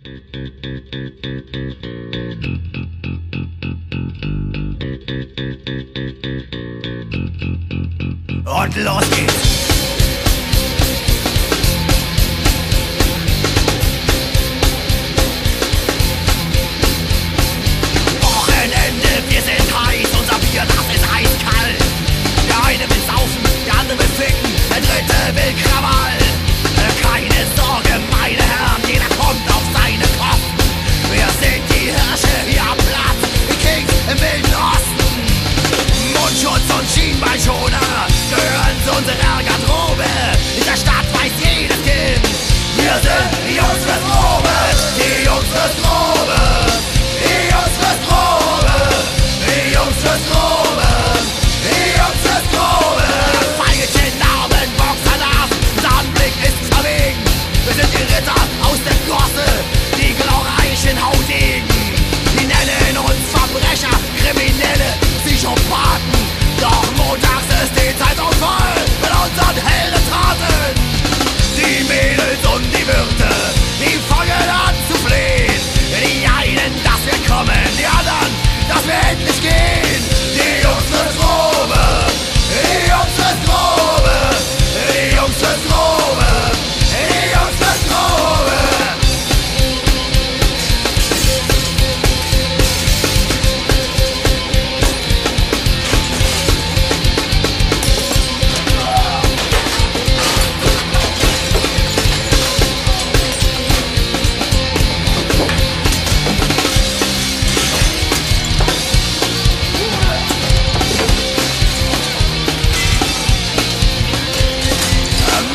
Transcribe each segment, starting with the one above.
Und los geht's! Wochenende, wir sind heiß, unser Bier, das ist eiskalt. Der eine will saufen, der andere will ficken, der dritte will Krawall. Keine Sorge, meine Herren, jeder kommt auf seine Kosten. Wir sind die Hirsche hier am Platz, die Kings im Wilden Osten. Mundschutz und Schienbeinschoner gehören zu unserer Garderobe. In der Stadt weiß jedes Kind, wir sind die Jungs fürs Grobe, die Jungs fürs Grobe, die Jungs fürs Grobe, die Jungs fürs Grobe, die Jungs fürs Grobe. Pfeilchen, Narben, Boxernas, unser Anblick ist verwegen. Wir sind die Ritter aus der Gosse, die glorreichen Haudegen. Die nennen uns Verbrecher, Kriminelle, Psychopathen. Doch montags ist die Zeitung voll mit unseren Heldentaten. Die Mädels und die Wirte, die fangen an zu flehen. Die einen, dass wir kommen, die anderen, dass wir endlich gehen. Die Jungs fürs Grobe, die Jungs fürs Grobe, die Jungs fürs Grobe, die Jungs fürs Grobe.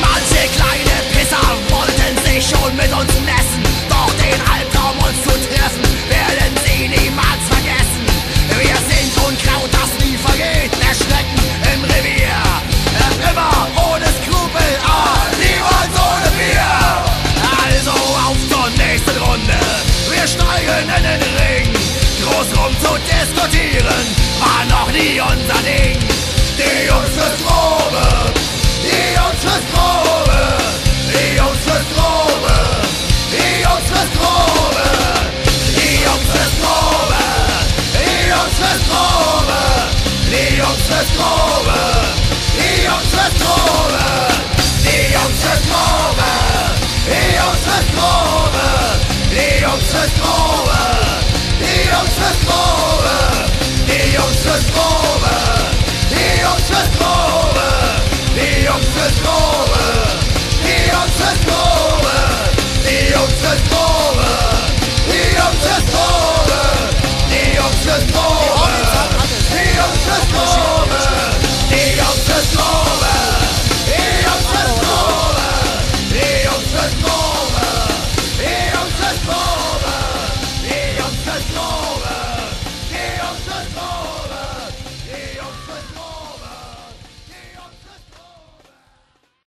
Manche kleine Pisser wollten sich schon mit uns messen, doch den Albtraum uns zu treffen, werden sie niemals vergessen. Wir sind Unkraut, das nie vergeht, der Schrecken im Revier. Immer ohne Skrupel, niemals ohne Bier. Also auf zur nächsten Runde, wir steigen in den Ring. Groß rum zu diskutieren, war noch nie unser Ding. Die Jungs fürs Grobe, die Jungs fürs Grobe, die Jungs fürs Grobe, die Jungs fürs Grobe, die Jungs fürs Grobe, die Jungs fürs Grobe, die Jungs fürs Grobe, die Jungs fürs Grobe, die Jungs fürs Grobe, die Jungs fürs Grobe, die Jungs fürs Grobe, die Jungs fürs Grobe.